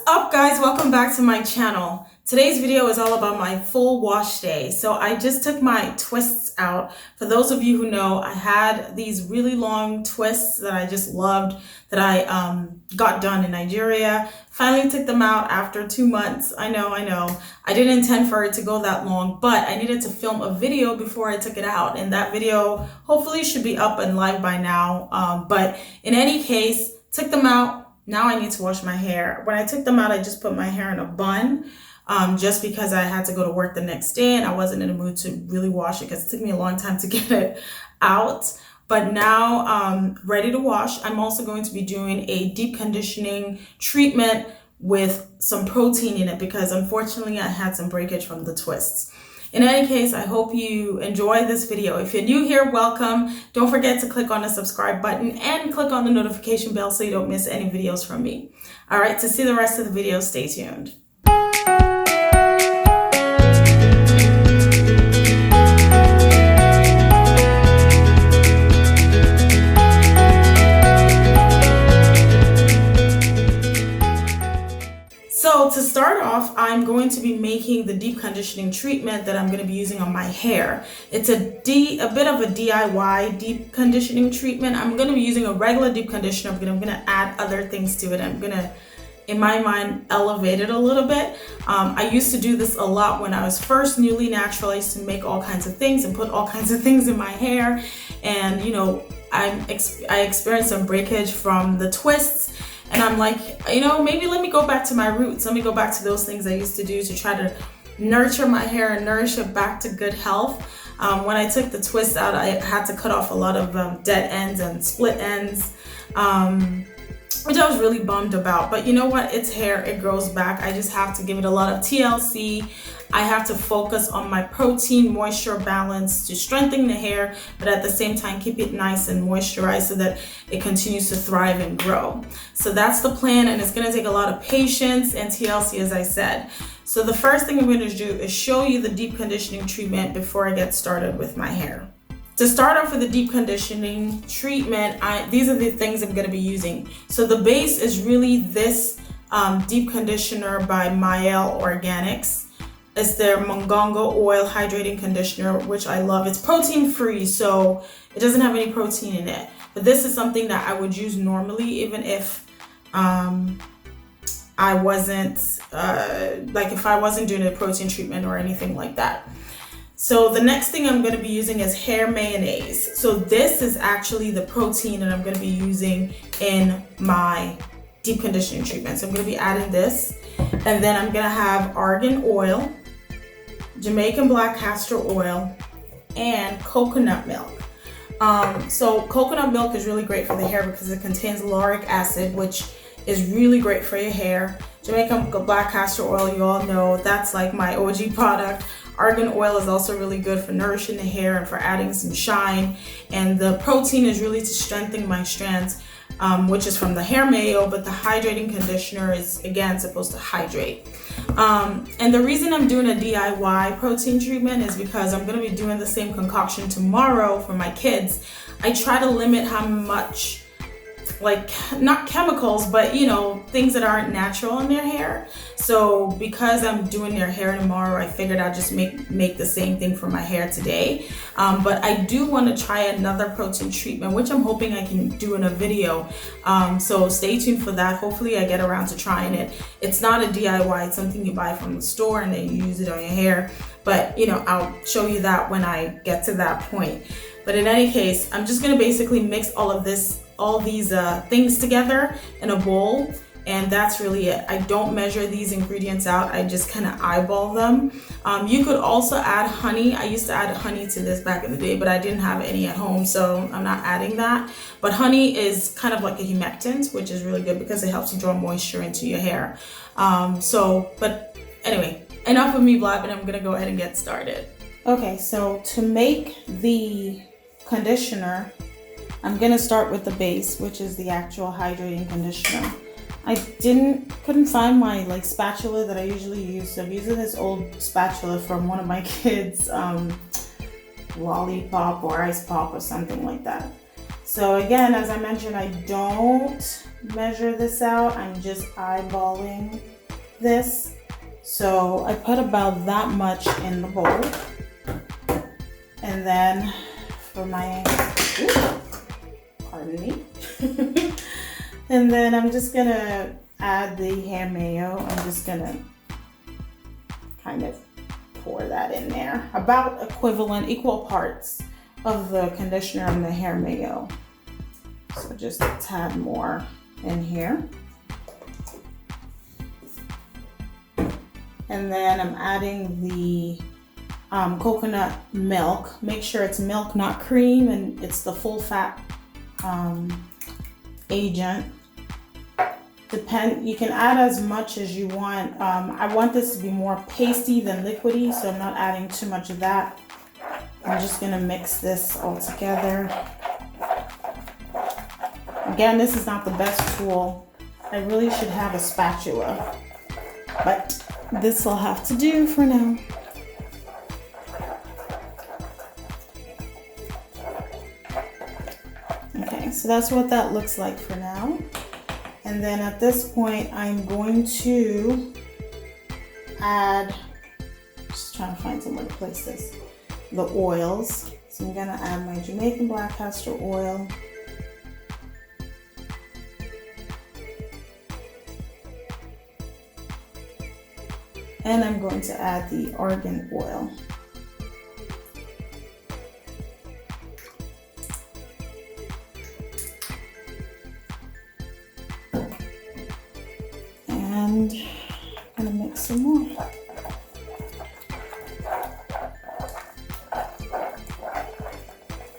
up, guys? Welcome back to my channel. Today's video is all about my full wash day. So I just took my twists out. For those of you who know, I had these really long twists that I just loved that I got done in Nigeria. Finally took them out after 2 months. I know. I didn't intend for it to go that long, but I needed to film a video before I took it out. And that video hopefully should be up and live by now. But in any case, took them out. Now I need to wash my hair. When I took them out, I just put my hair in a bun just because I had to go to work the next day and I wasn't in the mood to really wash it because it took me a long time to get it out. But now ready to wash. I'm also going to be doing a deep conditioning treatment with some protein in it because unfortunately I had some breakage from the twists. In any case, I hope you enjoy this video. If you're new here, welcome. Don't forget to click on the subscribe button and click on the notification bell so you don't miss any videos from me. All right, to see the rest of the video, stay tuned. So to start off, I'm going to be making the deep conditioning treatment that I'm going to be using on my hair. It's a bit of a DIY deep conditioning treatment. I'm going to be using a regular deep conditioner, but I'm going to add other things to it. I'm going to, in my mind, elevate it a little bit. I used to do this a lot when I was first newly natural. I used to make all kinds of things and put all kinds of things in my hair. And, you know, I experienced some breakage from the twists. And I'm like, you know, maybe let me go back to my roots. Let me go back to those things I used to do to try to nurture my hair and nourish it back to good health. When I took the twist out, I had to cut off a lot of dead ends and split ends, which I was really bummed about. But you know what? It's hair. It grows back. I just have to give it a lot of TLC. I have to focus on my protein moisture balance to strengthen the hair, but at the same time keep it nice and moisturized so that it continues to thrive and grow. So that's the plan, and it's going to take a lot of patience and TLC, as I said. So the first thing I'm going to do is show you the deep conditioning treatment before I get started with my hair. To start off with the deep conditioning treatment, these are the things I'm going to be using. So the base is really this deep conditioner by Mielle Organics. It's their Mongongo oil hydrating conditioner, which I love. It's protein free, so it doesn't have any protein in it. But this is something that I would use normally, even if I wasn't if I wasn't doing a protein treatment or anything like that. So the next thing I'm going to be using is hair mayonnaise. So this is actually the protein that I'm going to be using in my deep conditioning treatment. So I'm going to be adding this, and then I'm going to have argan oil, Jamaican black castor oil, and coconut milk. So coconut milk is really great for the hair because it contains lauric acid, which is really great for your hair. Jamaican black castor oil, you all know, that's like my OG product. Argan oil is also really good for nourishing the hair and for adding some shine. And the protein is really to strengthen my strands, which is from the hair mayo, but the hydrating conditioner is, again, supposed to hydrate. And the reason I'm doing a DIY protein treatment is because I'm going to be doing the same concoction tomorrow for my kids. I try to limit how much, like, not chemicals, but you know, things that aren't natural in their hair. So because I'm doing their hair tomorrow, I figured I'd just make the same thing for my hair today. But I do want to try another protein treatment, which I'm hoping I can do in a video. So stay tuned for that. Hopefully I get around to trying it. It's not a DIY, it's something you buy from the store and then you use it on your hair. But you know, I'll show you that when I get to that point. But in any case, I'm just gonna basically mix all these things together in a bowl, and that's really it. I don't measure these ingredients out. I just kind of eyeball them. You could also add honey. I used to add honey to this back in the day, but I didn't have any at home, so I'm not adding that. But honey is kind of like a humectant, which is really good because it helps to draw moisture into your hair. But anyway, enough of me blabbing. I'm gonna go ahead and get started. Okay, so to make the conditioner, I'm gonna start with the base, which is the actual hydrating conditioner. I couldn't find my spatula that I usually use. So I'm using this old spatula from one of my kids' lollipop or ice pop or something like that. So again, as I mentioned, I don't measure this out. I'm just eyeballing this. So I put about that much in the bowl. And then for my, pardon me. And then I'm just gonna add the hair mayo. I'm just gonna kind of pour that in there. About equivalent, equal parts of the conditioner and the hair mayo. So just a tad more in here. And then I'm adding the coconut milk. Make sure it's milk, not cream, and it's the full fat agent. You can add as much as you want. I want this to be more pasty than liquidy, so I'm not adding too much of that. I'm just gonna mix this all together. Again, this is not the best tool. I really should have a spatula, but this will have to do for now. Okay, so that's what that looks like for now. And then at this point, I'm going to add, just trying to find somewhere to place this, the oils. So I'm gonna add my Jamaican black castor oil. And I'm going to add the argan oil. And I'm gonna mix some more.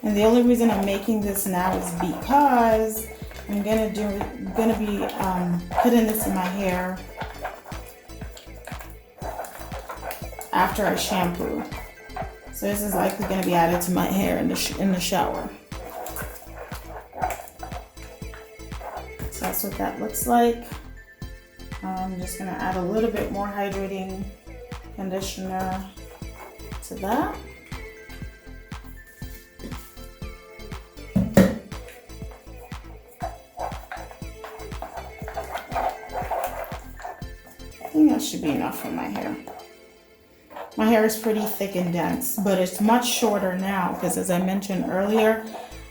And the only reason I'm making this now is because I'm gonna be putting this in my hair after I shampoo. So this is likely gonna be added to my hair in the shower. So that's what that looks like. I'm just gonna add a little bit more hydrating conditioner to that. I think that should be enough for my hair. My hair is pretty thick and dense, but it's much shorter now because, as I mentioned earlier,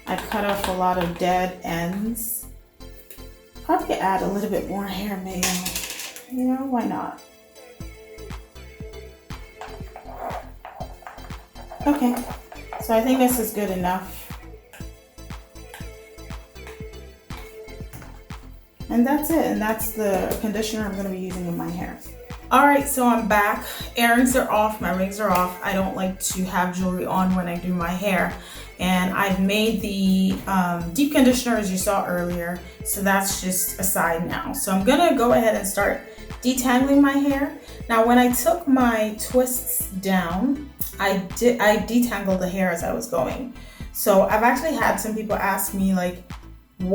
I cut off a lot of dead ends. Probably add a little bit more hair mayo. You know, why not? Okay, so I think this is good enough. And that's it, and that's the conditioner I'm gonna be using in my hair. All right, so I'm back. Earrings are off, my rings are off. I don't like to have jewelry on when I do my hair. And I've made the deep conditioner as you saw earlier, so that's just aside now. So I'm gonna go ahead and start detangling my hair. Now when I took my twists down, I detangled the hair as I was going. So I've actually had some people ask me like,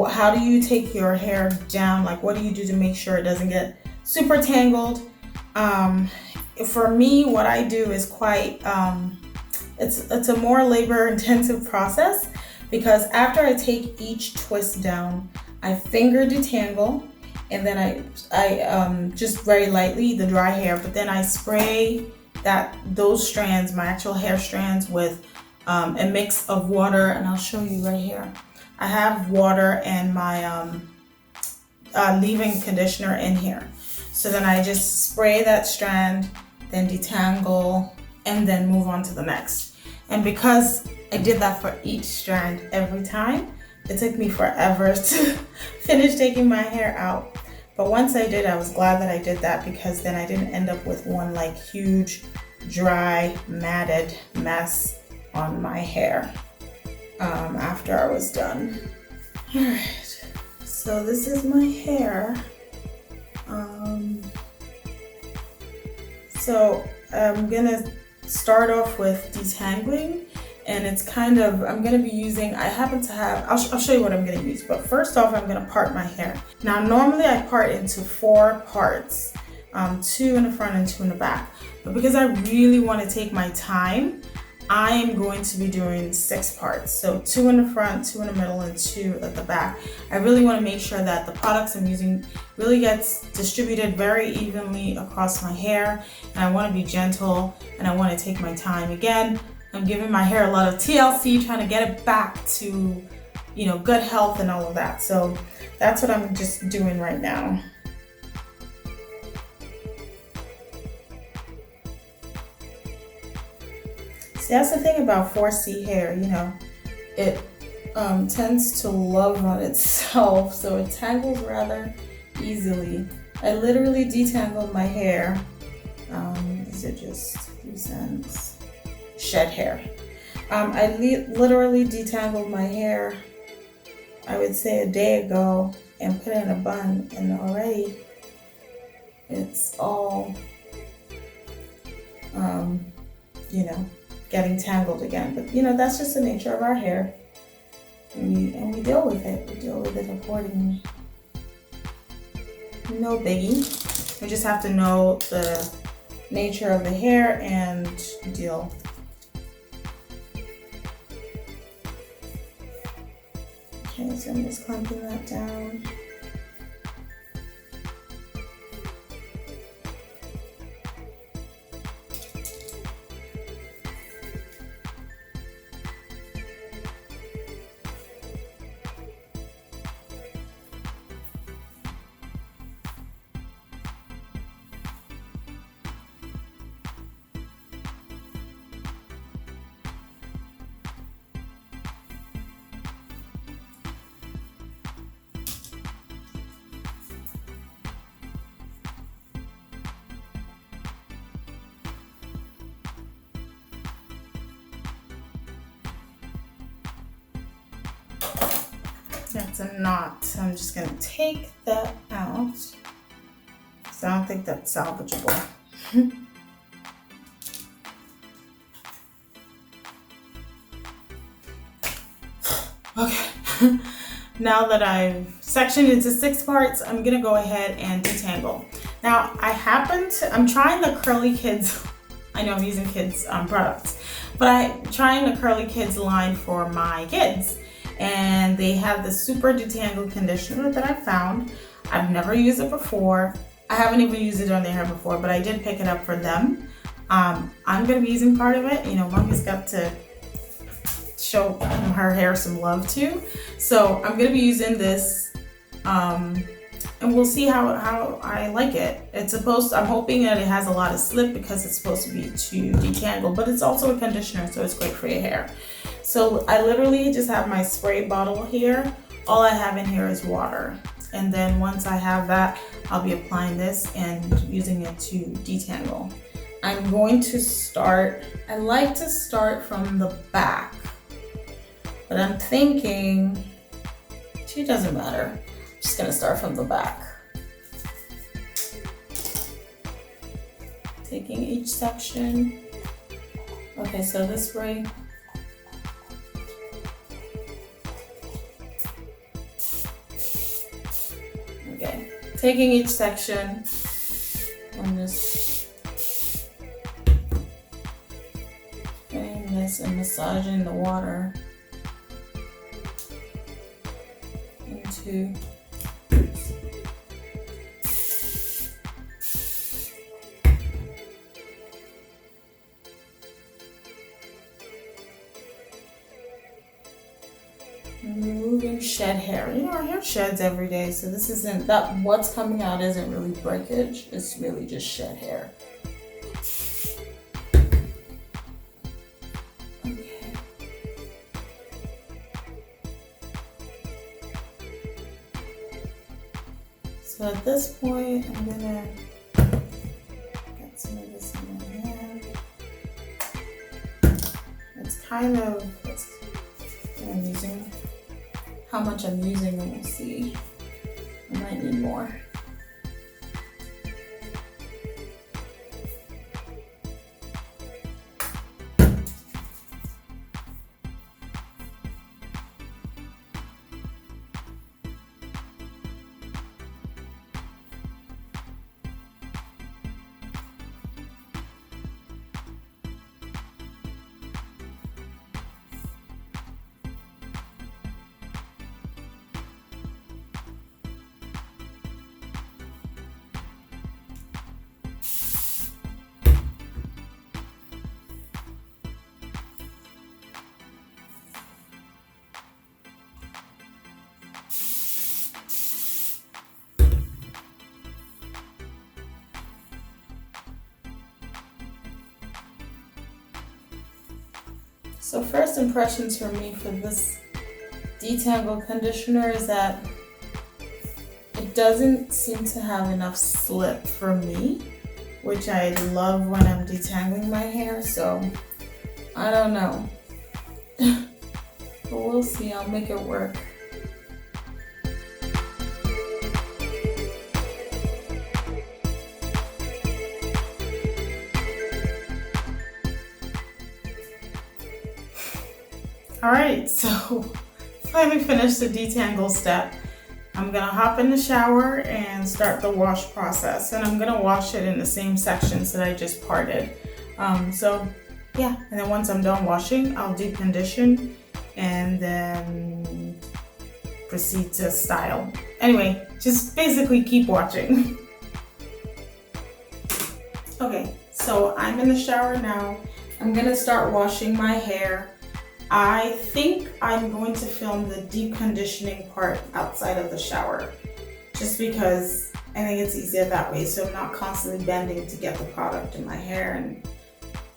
how do you take your hair down? Like, what do you do to make sure it doesn't get super tangled? For me, what I do is quite, it's a more labor intensive process, because after I take each twist down, I finger detangle, and then I just very lightly the dry hair, but then I spray those strands, my actual hair strands, with a mix of water, and I'll show you right here. I have water and my leave-in conditioner in here. So then I just spray that strand, then detangle, and then move on to the next. And because I did that for each strand every time, it took me forever to finish taking my hair out. But once I did, I was glad that I did that, because then I didn't end up with one like huge, dry, matted mess on my hair after I was done. All right, so this is my hair. So I'm gonna start off with detangling, and it's kind of, I'm gonna be using, I happen to have, I'll show you what I'm gonna use, but first off, I'm gonna part my hair. Now normally I part into 4 parts, 2 in the front and 2 in the back, but because I really want to take my time, I am going to be doing 6 parts. So 2 in the front, 2 in the middle, and 2 at the back. I really want to make sure that the products I'm using really gets distributed very evenly across my hair. And I want to be gentle and I want to take my time. Again, I'm giving my hair a lot of TLC, trying to get it back to, you know, good health and all of that. So that's what I'm just doing right now. See, that's the thing about 4C hair, you know, it tends to love on itself, so it tangles rather easily. I literally detangled my hair. These are just loose ends, shed hair. I literally detangled my hair, I would say a day ago, and put it in a bun, and already it's all, you know, getting tangled again. But you know, that's just the nature of our hair. And we deal with it. We deal with it accordingly. No biggie. We just have to know the nature of the hair and deal. Okay, so I'm just clumping that down. That's a knot, so I'm just gonna take that out. So I don't think that's salvageable. Okay, now that I've sectioned into 6 parts, I'm gonna go ahead and detangle. Now I'm trying the Curly Kids, I know I'm using kids products, but I'm trying the Curly Kids line for my kids. And they have the super detangle conditioner that I found. I've never used it before. I haven't even used it on their hair before, but I did pick it up for them. I'm gonna be using part of it. You know, mommy's got to show her hair some love too. So I'm gonna be using this, and we'll see how I like it. I'm hoping that it has a lot of slip because it's supposed to be to detangle, but it's also a conditioner, so it's great for your hair. So I literally just have my spray bottle here. All I have in here is water. And then once I have that, I'll be applying this and using it to detangle. I'm going to start, I like to start from the back, but I'm thinking, it doesn't matter. I'm just gonna start from the back. Taking each section. Okay, so this spray, taking each section, I'm just doing this and massaging the water into, removing shed hair. You know, our hair sheds every day, so this isn't that what's coming out isn't really breakage, it's really just shed hair. Okay. So at this point, I'm gonna get some of this in my hand. It's kind of, I'm using how much I'm using, and we'll see. I might need more. So first impressions for me for this detangle conditioner is that it doesn't seem to have enough slip for me, which I love when I'm detangling my hair, so I don't know. But we'll see, I'll make it work. Alright, so finally finished the detangle step. I'm gonna hop in the shower and start the wash process, and I'm gonna wash it in the same sections that I just parted. So yeah, and then once I'm done washing, I'll deep condition and then proceed to style. Anyway, just basically keep watching. Okay, so I'm in the shower now. I'm gonna start washing my hair. I think I'm going to film the deep conditioning part outside of the shower, just because I think it's easier that way, so I'm not constantly bending to get the product in my hair.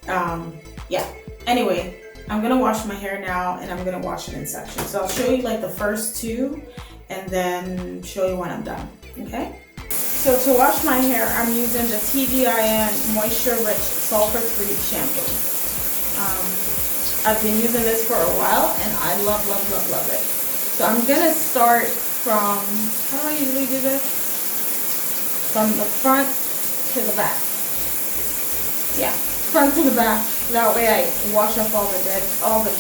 And yeah, anyway, I'm gonna wash my hair now, and I'm gonna wash it in sections. So I'll show you like the first two and then show you when I'm done, okay? So to wash my hair, I'm using the TDIN Moisture Rich Sulfur Free Shampoo. I've been using this for a while and I love it. So I'm gonna start from, how do I usually do this? From the front to the back. Yeah, front to the back. That way I wash up all the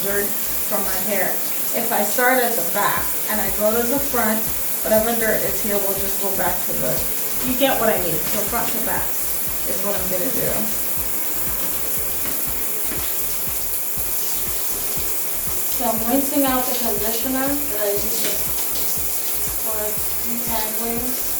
dirt from my hair. If I start at the back and I go to the front, whatever dirt is here will just go back to the, you get what I mean. So front to back is what I'm gonna do. So I'm rinsing out the conditioner that I used for detangling.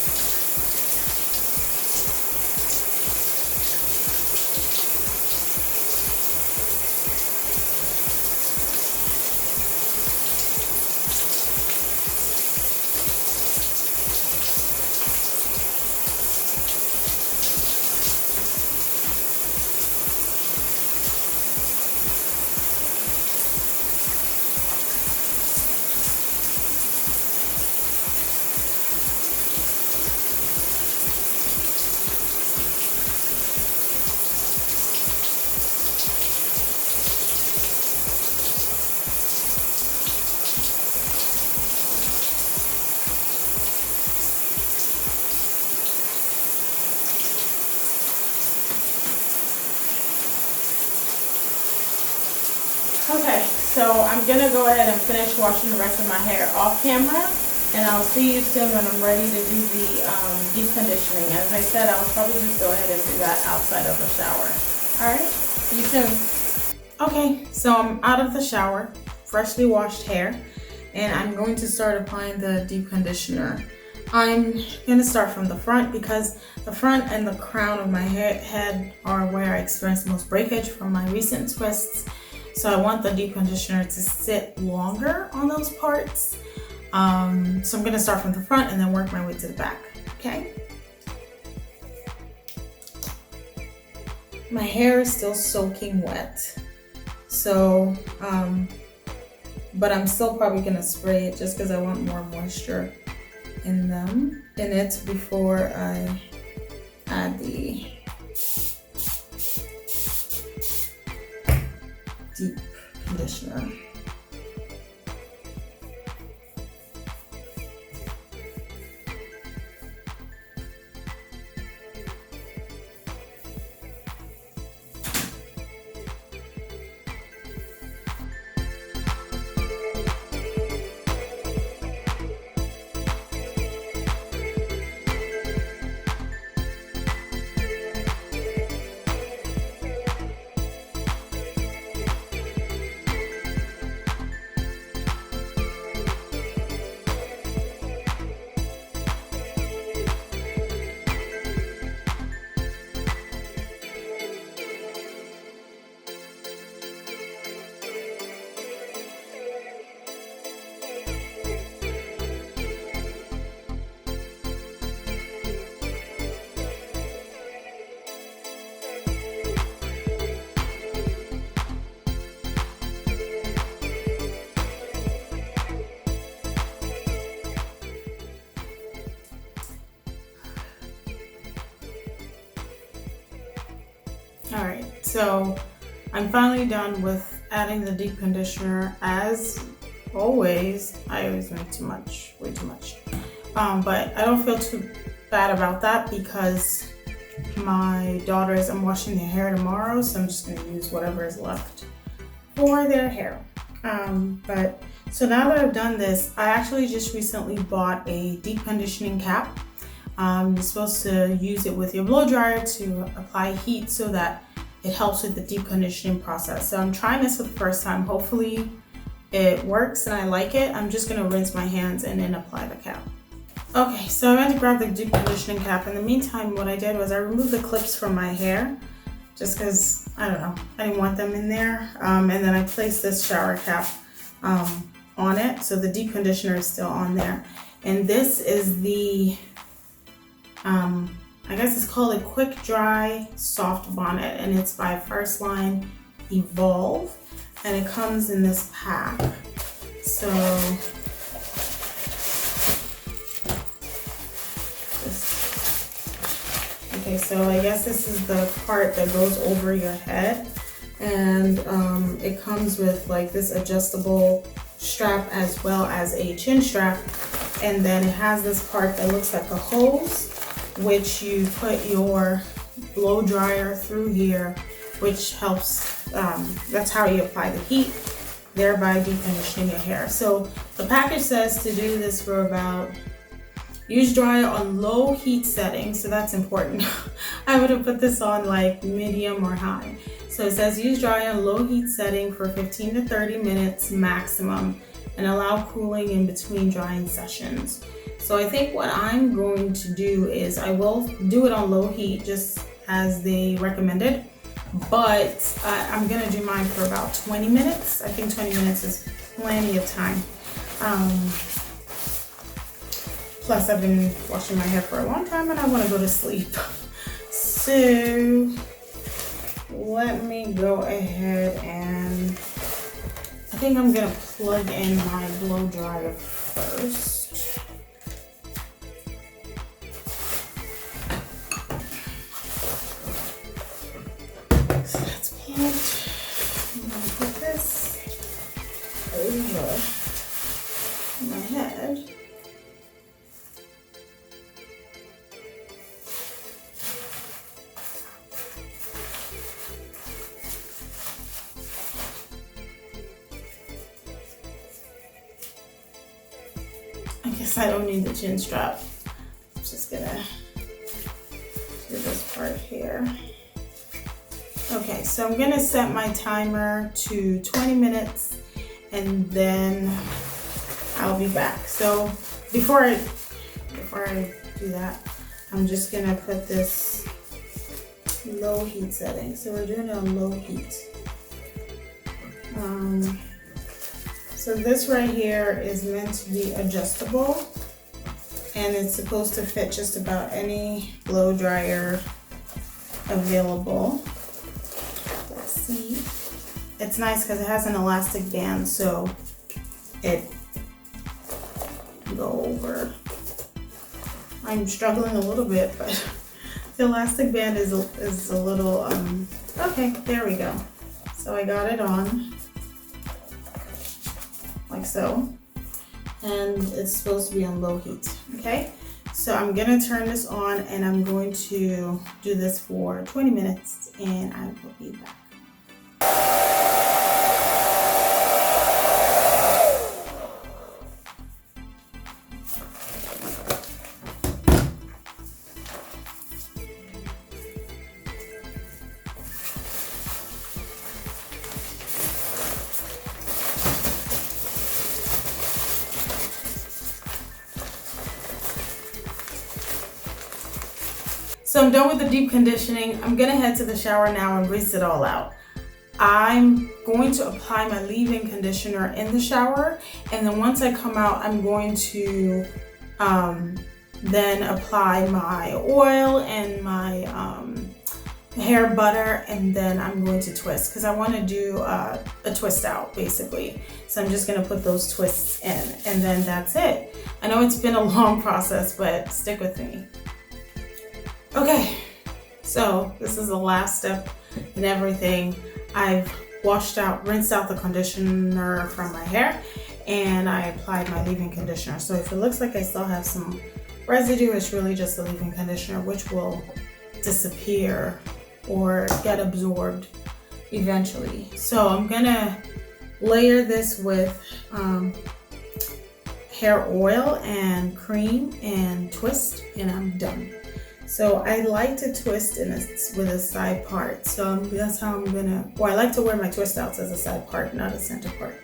Okay, so I'm gonna go ahead and finish washing the rest of my hair off camera, and I'll see you soon when I'm ready to do the deep conditioning. As I said, I'll probably just go ahead and do that outside of the shower. Alright, see you soon. Okay, so I'm out of the shower, freshly washed hair, and I'm going to start applying the deep conditioner. I'm gonna start from the front because the front and the crown of my head are where I experienced most breakage from my recent twists. So I want the deep conditioner to sit longer on those parts. So I'm gonna start from the front and then work my way to the back, okay? My hair is still soaking wet. So, but I'm still probably gonna spray it just because I want more moisture in it before I add the deep conditioner. All right, so I'm finally done with adding the deep conditioner. As always, I always make too much, way too much. But I don't feel too bad about that because my daughters, I'm washing their hair tomorrow, so I'm just gonna use whatever is left for their hair. But so now that I've done this, I actually just recently bought a deep conditioning cap. You're supposed to use it with your blow dryer to apply heat so that it helps with the deep conditioning process. So I'm trying this for the first time. Hopefully it works and I like it. I'm just gonna rinse my hands and then apply the cap. Okay, so I went to grab the deep conditioning cap. In the meantime, what I did was I removed the clips from my hair just because, I don't know, I didn't want them in there. And then I placed this shower cap on it. So the deep conditioner is still on there. And this is the, I guess it's called a Quick Dry Soft Bonnet, and it's by First Line Evolve. And it comes in this pack. So, okay, so I guess this is the part that goes over your head, and it comes with like this adjustable strap as well as a chin strap, and then it has this part that looks like a hose, which you put your blow dryer through here, which helps, that's how you apply the heat, thereby deep conditioning your hair. So the package says to do this for about, use dryer on low heat settings, so that's important. I would have put this on like medium or high. So it says use dryer on low heat setting for 15 to 30 minutes maximum and allow cooling in between drying sessions. So I think what I'm going to do is I will do it on low heat just as they recommended, but I'm gonna do mine for about 20 minutes. I think 20 minutes is plenty of time. Plus I've been washing my hair for a long time and I wanna go to sleep. So let me go ahead and I think I'm gonna plug in my blow dryer first. So that's plugged. I'm gonna put this over my head. I guess I don't need the chin strap. I'm just gonna do this part here. Okay, so I'm gonna set my timer to 20 minutes and then I'll be back. So before I do that, I'm just gonna put this low heat setting. So we're doing it on low heat. So this right here is meant to be adjustable and it's supposed to fit just about any blow dryer available. Let's see. It's nice because it has an elastic band, so it can go over. I'm struggling a little bit, but the elastic band is a little, okay, there we go. So I got it on. Like so, and it's supposed to be on low heat. Okay, so I'm gonna turn this on and I'm going to do this for 20 minutes and I will be back. So I'm done with the deep conditioning. I'm gonna head to the shower now and rinse it all out. I'm going to apply my leave-in conditioner in the shower, and then once I come out, I'm going to then apply my oil and my hair butter, and then I'm going to twist because I want to do a twist out basically. So I'm just gonna put those twists in, and then that's it. I know it's been a long process, but stick with me. Okay, so this is the last step and everything, I've rinsed out the conditioner from my hair, and I applied my leave-in conditioner. So if it looks like I still have some residue, it's really just the leave-in conditioner, which will disappear or get absorbed eventually. So I'm gonna layer this with hair oil and cream and twist, and I'm done. So I like to twist with a side part. So that's how I'm gonna, well, I like to wear my twist outs as a side part, not a center part.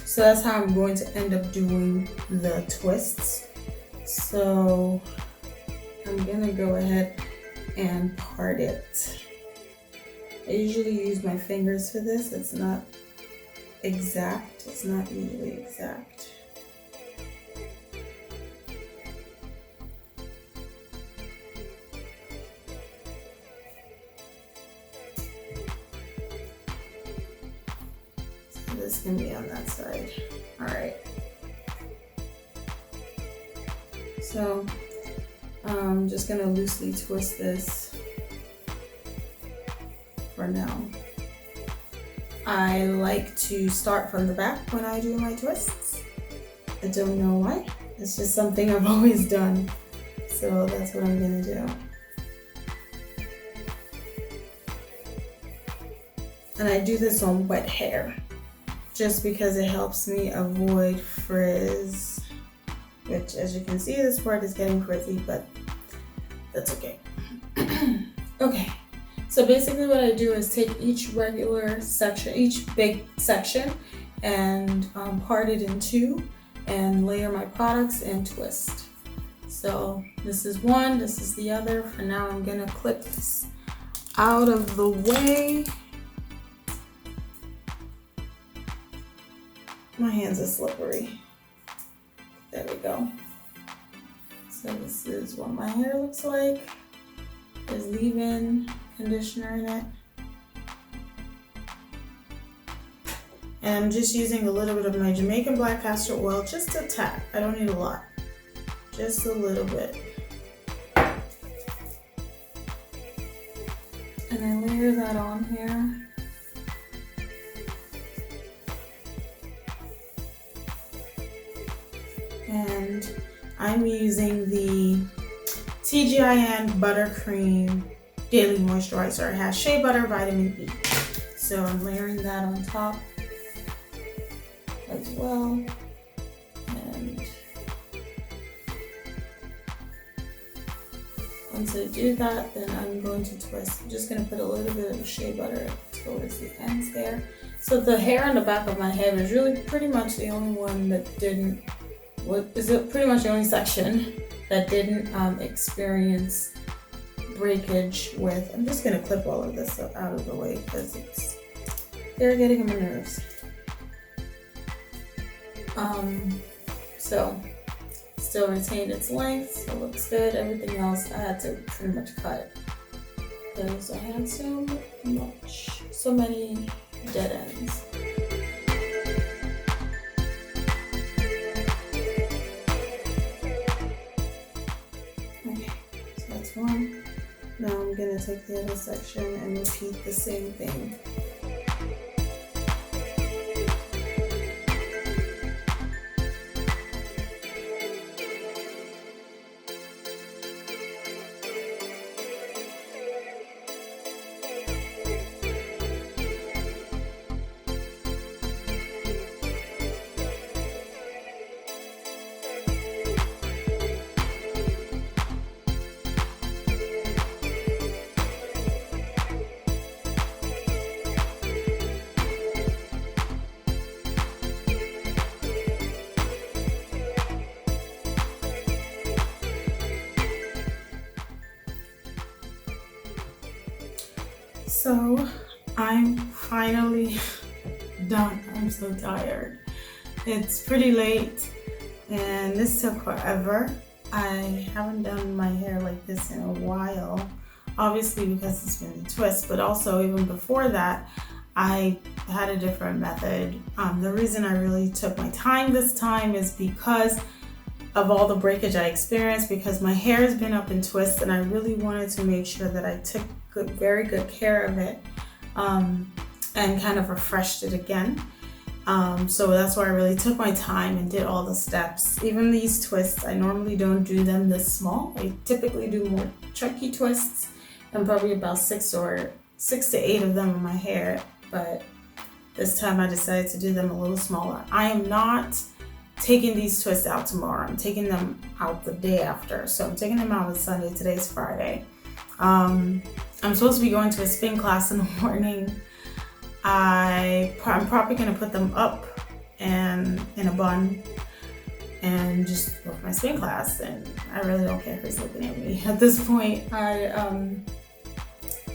So that's how I'm going to end up doing the twists. So I'm gonna go ahead and part it. I usually use my fingers for this. It's not exact. It's not usually exact. So this can be on that side. All right. So I'm just gonna loosely twist this for now. I like to start from the back when I do my twists. I don't know why. It's just something I've always done. So that's what I'm gonna do. And I do this on wet hair just because it helps me avoid frizz, which, as you can see, this part is getting frizzy, but that's okay. Okay, so basically what I do is take each regular section, each big section, and part it in two and layer my products and twist. So this is one, this is the other. For now, I'm gonna clip this out of the way. My hands are slippery. There we go. So this is what my hair looks like. There's leave-in conditioner in it. And I'm just using a little bit of my Jamaican black castor oil, just a tap. I don't need a lot, just a little bit. And I layer that on here. And I'm using the TGIN Buttercream Daily Moisturizer. It has shea butter, vitamin E. So I'm layering that on top as well. And once I do that, then I'm going to twist. I'm just going to put a little bit of shea butter towards the ends there. So the hair on the back of my head is really pretty much the only one that didn't, pretty much the only section that didn't experience breakage with. I'm just gonna clip all of this out of the way because they're getting on my nerves. So still retained its length, so it looks good. Everything else I had to pretty much cut because I had so many dead ends. One. Now I'm going to take the other section and repeat the same thing. So I'm finally done. I'm so tired. It's pretty late and this took forever. I haven't done my hair like this in a while, obviously because it's been a twist, but also even before that, I had a different method. The reason I really took my time this time is because of all the breakage I experienced, because my hair has been up in twists and I really wanted to make sure that I took very good care of it. and kind of refreshed it again. So that's why I really took my time and did all the steps. Even these twists, I normally don't do them this small. I typically do more chunky twists and probably about 6 to 8 of them in my hair. But this time I decided to do them a little smaller. I am not taking these twists out tomorrow. I'm taking them out the day after. So I'm taking them out on Sunday. Today's Friday. I'm supposed to be going to a spin class in the morning. I'm probably going to put them up and in a bun and just go for my spin class, and I really don't care who's looking at me at this point.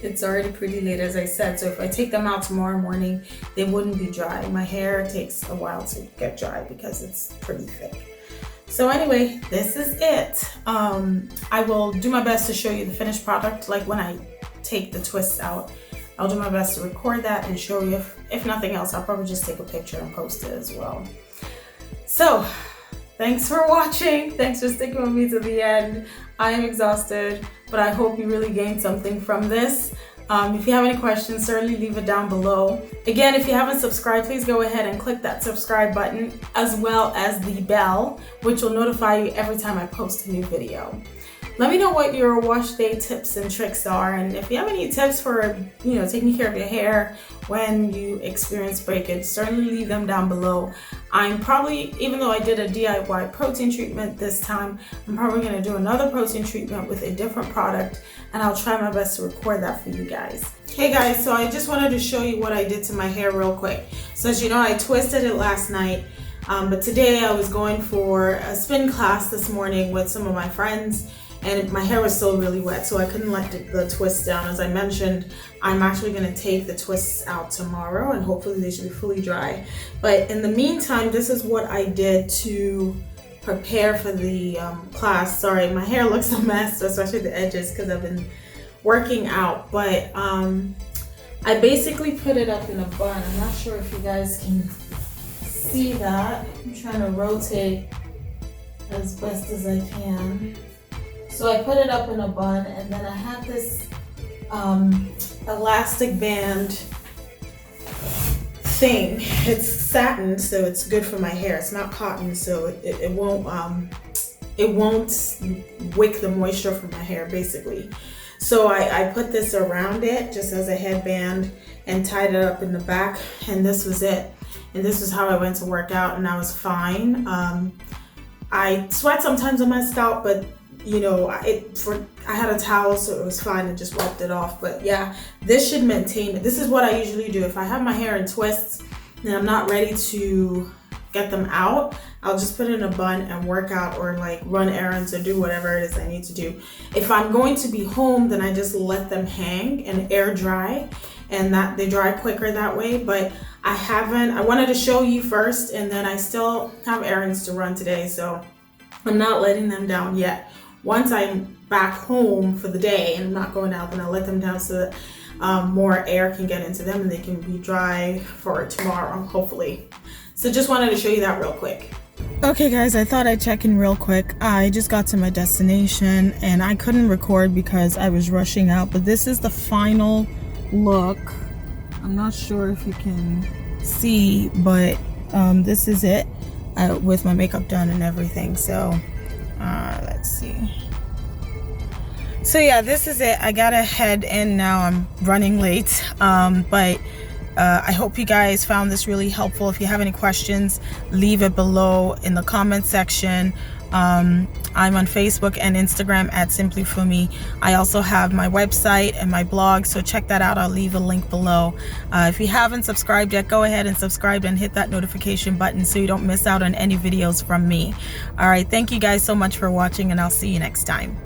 It's already pretty late, as I said, so if I take them out tomorrow morning, they wouldn't be dry. My hair takes a while to get dry because it's pretty thick. So anyway, this is it. I will do my best to show you the finished product, like when I take the twists out. I'll do my best to record that and show you. If nothing else, I'll probably just take a picture and post it as well. So, thanks for watching. Thanks for sticking with me to the end. I am exhausted, but I hope you really gained something from this. If you have any questions, certainly leave it down below. Again, if you haven't subscribed, please go ahead and click that subscribe button, as well as the bell, which will notify you every time I post a new video. Let me know what your wash day tips and tricks are, and if you have any tips for, taking care of your hair when you experience breakage, certainly leave them down below. I'm probably, even though I did a DIY protein treatment this time, I'm probably going to do another protein treatment with a different product, and I'll try my best to record that for you guys. Hey guys, so I just wanted to show you what I did to my hair real quick. So as you know, I twisted it last night, but today I was going for a spin class this morning with some of my friends, and my hair was still really wet, so I couldn't let the twists down. As I mentioned, I'm actually going to take the twists out tomorrow, and hopefully they should be fully dry. But in the meantime, this is what I did to prepare for the class. Sorry, my hair looks a mess, especially the edges, because I've been working out. But I basically put it up in a bun. I'm not sure if you guys can see that. I'm trying to rotate as best as I can. So I put it up in a bun, and then I have this elastic band thing. It's satin, so it's good for my hair. It's not cotton, so it won't wick the moisture from my hair, basically. So I put this around it just as a headband and tied it up in the back, and this was it. And this is how I went to work out, and I was fine. I sweat sometimes on my scalp, but I had a towel, so it was fine. I just wiped it off. But yeah, this should maintain it. This is what I usually do. If I have my hair in twists and I'm not ready to get them out, I'll just put it in a bun and work out, or like run errands or do whatever it is I need to do. If I'm going to be home, then I just let them hang and air dry, and that they dry quicker that way. But I wanted to show you first, and then I still have errands to run today, so I'm not letting them down yet. Once I'm back home for the day and I'm not going out, then I'll let them down so that more air can get into them and they can be dry for tomorrow, hopefully. So just wanted to show you that real quick. Okay guys, I thought I'd check in real quick. I just got to my destination and I couldn't record because I was rushing out, but this is the final look. I'm not sure if you can see, but this is it with my makeup done and everything. So let's see. So yeah, this is it. I gotta head in now. I'm running late, but I hope you guys found this really helpful. If you have any questions, leave it below in the comment section. I'm on Facebook and Instagram at SimplyFunmi. I also have my website and my blog, so check that out. I'll leave a link below. If you haven't subscribed yet, go ahead and subscribe and hit that notification button so you don't miss out on any videos from me. All right, thank you guys so much for watching, and I'll see you next time.